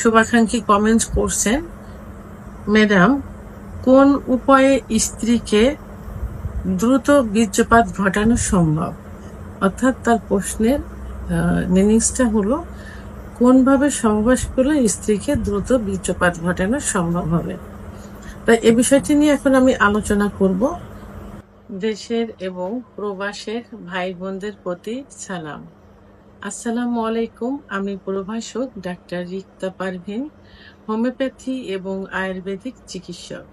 শুভাকাঙ্ক্ষী কমেন্টস করছেন, ম্যাডাম কোন উপায়ে স্ত্রীকে দ্রুত বীর্যপাত ঘটানো সম্ভব? অর্থাৎ তার প্রশ্নের মিনিংসটা হলো কোনভাবে সহবাস করলে স্ত্রীকে দ্রুত বীর্যপাত ঘটানো সম্ভব হবে। তাই এ বিষয়টি নিয়ে এখন আমি আলোচনা করব। দেশের এবং প্রবাসের ভাই বোনদের প্রতি সালাম। আসসালামু আলাইকুম। আমি প্রভাষক ডাক্তার রিক্তা পারভিন, হোমিওপ্যাথি এবং আয়ুর্বেদিক চিকিৎসক,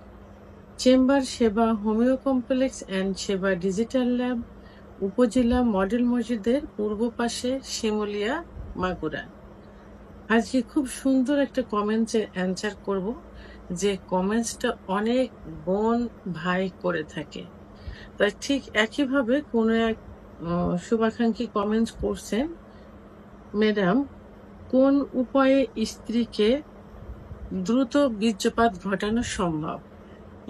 চেম্বার সেবা, হোমিও কমপ্লেক্স অ্যান্ড সেবা ডিজিটাল ল্যাব, উপজেলা মডেল মসজিদের পূর্ব পাশে, শিমুলিয়া, মাগুরা। আজকে খুব সুন্দর একটা কমেন্টসের অ্যান্সার করব, যে কমেন্টসটা অনেক বোন ভাই করে থাকে। তাই ঠিক একইভাবে কোনো এক শুভাকাঙ্ক্ষী কমেন্টস করছেন, ম্যাডাম কোন উপায়ে স্ত্রীকে দ্রুত বীর্যপাত ঘটানো সম্ভব?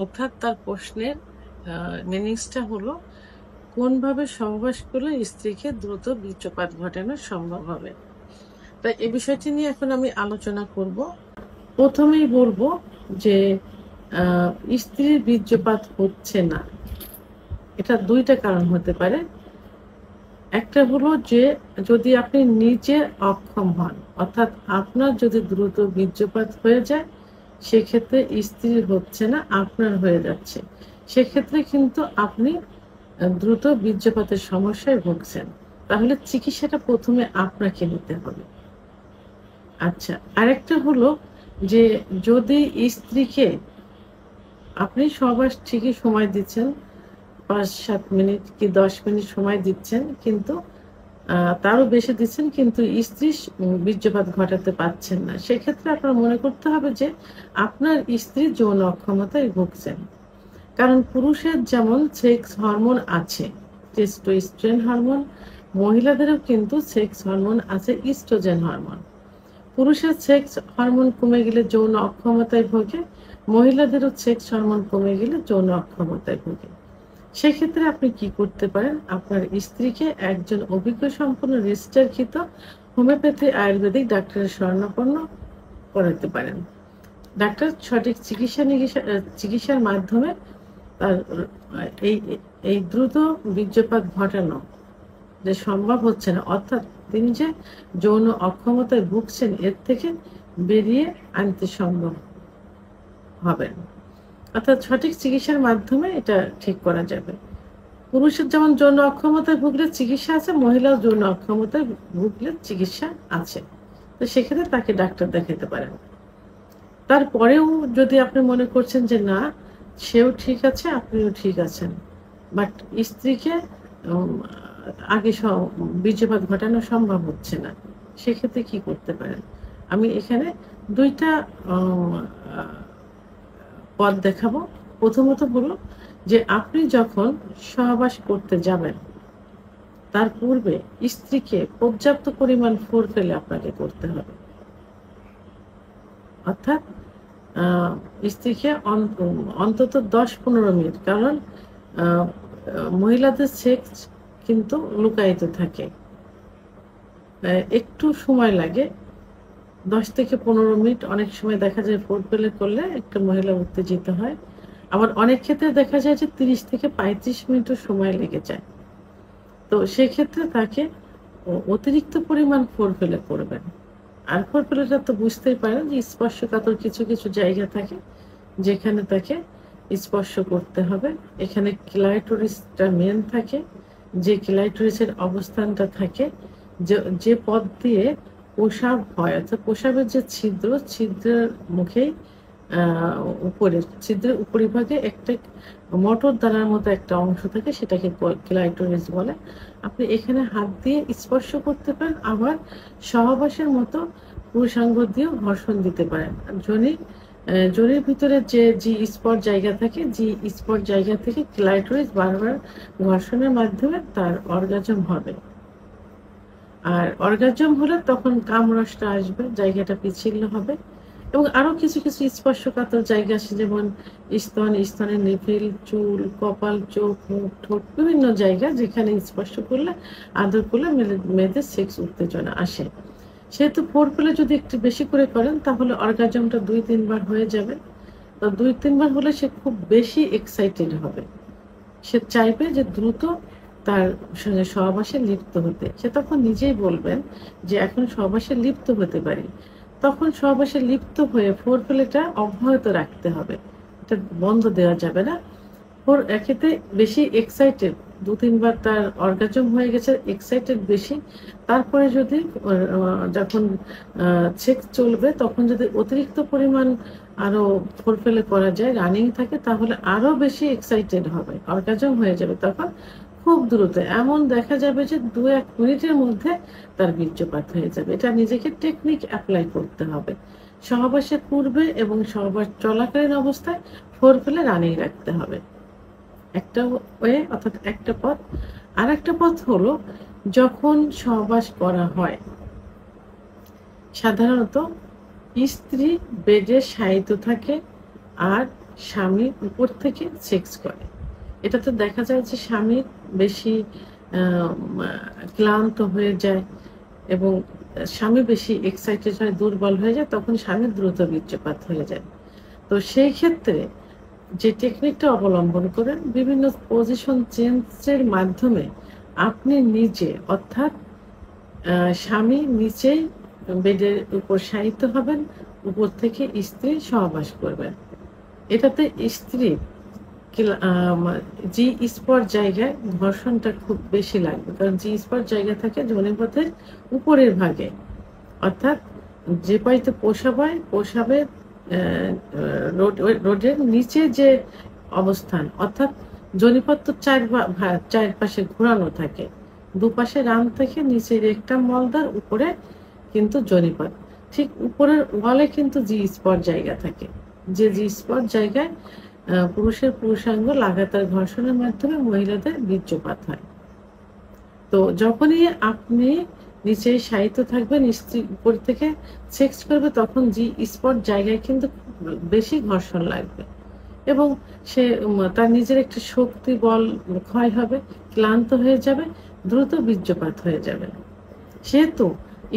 অর্থাৎ তার প্রশ্নের মিনিংসটা হলো কোনভাবে সহবাস করলে স্ত্রীকে দ্রুত বীর্যপাত ঘটানো সম্ভব হবে। তাই এই বিষয়টি নিয়ে এখন আমি আলোচনা করব। প্রথমেই বলবো যে স্ত্রীর বীর্যপাত হচ্ছে না, এটা দুইটা কারণ হতে পারে। একটা হলো যে যদি আপনি নিজে অক্ষম হন, অর্থাৎ আপনার যদি দ্রুত বীর্যপাত হয়ে যায়, সেক্ষেত্রে স্ত্রীর হচ্ছে না, আপনার হয়ে যাচ্ছে, সেক্ষেত্রে কিন্তু আপনি দ্রুত বীর্যপাতের সমস্যায় ভুগছেন। তাহলে চিকিৎসাটা প্রথমে আপনাকে নিতে হবে। আচ্ছা, আরেকটা হলো যে যদি স্ত্রীকে আপনি সহবাস ঠিকই সময় দিচ্ছেন, 5-7 মিনিট কি 10 মিনিট সময় দিচ্ছেন, কিন্তু তারও বেশি দিচ্ছেন, কিন্তু স্ত্রী বীর্যপাত ঘটাতে পারছেন না, সেক্ষেত্রে আপনার মনে করতে হবে যে আপনার স্ত্রী যৌন অক্ষমতায় ভুগছেন। কারণ পুরুষের যেমন সেক্স হরমোন আছে, টেস্টোস্টেরন হরমোন, মহিলাদেরও কিন্তু সেক্স হরমোন আছে, ইস্ট্রোজেন হরমোন। পুরুষের সেক্স হরমোন কমে গেলে যৌন অক্ষমতায় ভোগে, মহিলাদেরও সেক্স হরমোন কমে গেলে যৌন অক্ষমতায় ভোগে। সেক্ষেত্রে আপনি কি করতে পারেন, আপনার স্ত্রীকে একজন অভিজ্ঞ সম্পন্ন রেজিস্টারকৃত হোমিওপ্যাথি আয়ুর্বেদিক ডাক্তারের শরণাপন্ন করাতে পারেন। ডাক্তার সঠিক চিকিৎসার মাধ্যমে তার এই দ্রুত বীর্যপাত ঘটানো যে সম্ভব হচ্ছে না, অর্থাৎ তিনি যে যৌন অক্ষমতায় ভুগছেন, এর থেকে বেরিয়ে আনতে সম্ভব হবেন। অর্থাৎ সঠিক চিকিৎসার মাধ্যমে এটা ঠিক করা যাবে। পুরুষের যেমন যৌন অক্ষমতায় ভুগলে চিকিৎসা আছে, মহিলাও যৌন অক্ষমতায় ভুগলে চিকিৎসা আছে। তো সেক্ষেত্রে তাকে ডাক্তার দেখাতে পারেন। তারপরেও যদি আপনি মনে করছেন যে না, সেও ঠিক আছে, আপনিও ঠিক আছেন, বাট স্ত্রীকে আগে বীর্যপাত ঘটানো সম্ভব হচ্ছে না, সেক্ষেত্রে কি করতে পারেন? আমি এখানে দুইটা পথ দেখাবো। প্রথমত হলো যে আপনি যখন সহবাস করতে যাবেন, তার পূর্বে স্ত্রীকে পর্যাপ্ত পরিমাণ ফোরফেলে আপনাকে করতে হবে। অর্থাৎ স্ত্রীকে অন্তত 10-15 মিনিট, কারণ মহিলাদের সেক্স কিন্তু লুকায়িত থাকে, একটু সময় লাগে, 10-15 মিনিট। অনেক সময় দেখা যায় ফোরফেলে করলে একটা মহিলা উত্তেজিত হয়, আবার অনেক ক্ষেত্রে দেখা যায় যে 30-35 মিনিটও সময় লেগে যায়। তো সেক্ষেত্রে তাকে অতিরিক্ত পরিমাণ ফোরফেলে করবেন। আর ফোরফেলেটা তো বুঝতেই পারেন যে স্পর্শকাতর কিছু কিছু জায়গা থাকে যেখানে তাকে স্পর্শ করতে হবে। এখানে ক্লাইটোরিসটা মেন থাকে, যে ক্লাইটোরিসের অবস্থানটা থাকে, যে পথ দিয়ে প্রসাব হয়, অর্থাৎ প্রসাবের যে ছিদ্রের মুখেই ছিদ্রের উপরিভাগে একটা মটর দানার মতো একটা অংশ থাকে, সেটাকে ক্লাইটোরিস বলে। আপনি এখানে হাত দিয়ে স্পর্শ করতে পারেন, আবার সহবাসের মতো পুরুষাঙ্গ দিয়েও ঘর্ষণ দিতে পারেন। যোনির ভিতরে যে স্পট জায়গা থাকে, যে স্পট জায়গা থেকে ক্লাইটোরিস বারবার ঘর্ষণের মাধ্যমে তার অর্গাজম হবে। আর অর্গাজম হলে তখন কামরসটা আসবে, জায়গাটা পিচ্ছিল হবে। এবং আরো কিছু কিছু স্পর্শকাতর জায়গা আছে, যেমন স্তনের নিপিল, চুল, কপাল, চোখ, মুখ, ঠোঁট, বিভিন্ন জায়গা যেখানে স্পর্শ করলে, আদর করলে মেয়েদের সেক্স উত্তেজনা আসে। সেহেতু ফোরপ্লে যদি একটু বেশি করে করেন তাহলে অর্গাজমটা 2-3 বার হয়ে যাবে। তো 2-3 বার হলে সে খুব বেশি এক্সাইটেড হবে। সে চাইবে যে দ্রুত তার সঙ্গে সহবাসে লিপ্ত হতে। সে তখন নিজেই বলবেন যে এখন সহবাসে লিপ্ত হতে পারি। তখন সহবাসে লিপ্ত হয়ে ফোরপ্লেটা অব্যাহত রাখতে হবে। এটা বন্ধ দেওয়া যাবে না। ওর একেতে বেশি এক্সাইটেড, 2-3 বার তার অর্গাজম হয়ে গেছে, এক্সাইটেড বেশি। তারপরে যদি যখন সেক্স চলবে তখন যদি অতিরিক্ত পরিমাণ আরো ফোরপ্লে করা যায়, রানিং থাকে, তাহলে আরো বেশি এক্সাইটেড হবে, অর্গাজম হয়ে যাবে তখন খুব দ্রুত। এমন দেখা যাবে যে 2-1 মিনিটের মধ্যে তার বীর্যপাত হয়ে যাবে। এটা নিজেকে টেকনিক অ্যাপ্লাই করতে হবে। সহবাসের পূর্বে এবং সহবাস চলাকালীন অবস্থায় ফোরপ্লে রানিং রাখতে হবে। একটা ওয়ে, অর্থাৎ একটা পথ। আর একটা পথ হলো যখন সহবাস করা হয়, সাধারণত স্ত্রী বেডে শায়িত থাকে আর স্বামী উপর থেকে সেক্স করে। এটাতে দেখা যায় যে স্বামী বেশি ক্লান্ত হয়ে যায় এবং স্বামী বেশি এক্সাইটেড হয়, দুর্বল হয়ে যায়, তখন স্বামীর দ্রুত বীর্যপাত হয়ে যায়। তো সেই ক্ষেত্রে যে টেকনিকটা অবলম্বন করেন, বিভিন্ন পজিশন চেঞ্জের মাধ্যমে আপনি নিজে, অর্থাৎ স্বামী নিচেই বেডের উপর শায়িত হবেন, উপর থেকে স্ত্রী সহবাস করবেন। এটাতে স্ত্রী জি স্পট জায়গায় ঘর্ষণটা খুব বেশি লাগবে, কারণ জি স্পট জায়গা থাকে যোনিপথের উপরের ভাগে, অর্থাৎ যে পাইতে পোষাবের রোডের নিচে যে অবস্থান, অর্থাৎ যোনিপথ তো চারপাশে ঘোরানো থাকে, দুপাশে রান থেকে নিচে একটা মলদার, উপরে কিন্তু যোনিপথ। ঠিক উপরের ওয়ালে কিন্তু জি স্পট জায়গা থাকে, যে জি স্পট জায়গায় পুরুষের পুরুষাঙ্গ লাগাতার ঘর্ষণের মাধ্যমে মহিলাদের বীর্যপাত হয়। তো যখনই আপনি নিচে শায়িত থাকবেন, স্ত্রী উপর থেকে সেক্স করবে, তখন জি স্পট জায়গায় কিন্তু বেশি ঘর্ষণ লাগবে এবং সে তার নিজের একটা শক্তি বল ক্ষয় হবে, ক্লান্ত হয়ে যাবে, দ্রুত বীর্যপাত হয়ে যাবে। সেহেতু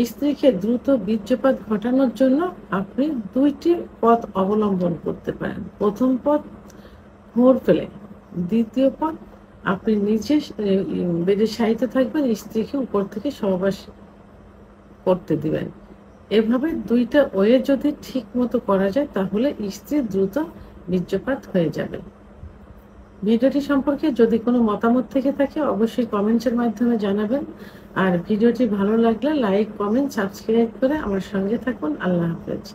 স্ত্রীকে দ্রুত বীর্যপাত ঘটানোর জন্য আপনি 2টি পথ অবলম্বন করতে পারেন। প্রথম পথ ফোরপ্লে, দ্বিতীয় পথ আপনি নিজে বেডে শায়িত থাকবেন, স্ত্রীকে উপর থেকে সহবাস করতে দিবেন। এভাবে 2টা ওয়ে যদি ঠিক মতো করা যায় তাহলে স্ত্রীর দ্রুত বীর্যপাত হয়ে যাবে। ভিডিওটি সম্পর্কে যদি কোনো মতামত থেকে থাকে অবশ্যই কমেন্টের মাধ্যমে জানাবেন। আর ভিডিওটি ভালো লাগলে লাইক, কমেন্ট, সাবস্ক্রাইব করে আমার সঙ্গে থাকুন। আল্লাহ হাফেজ।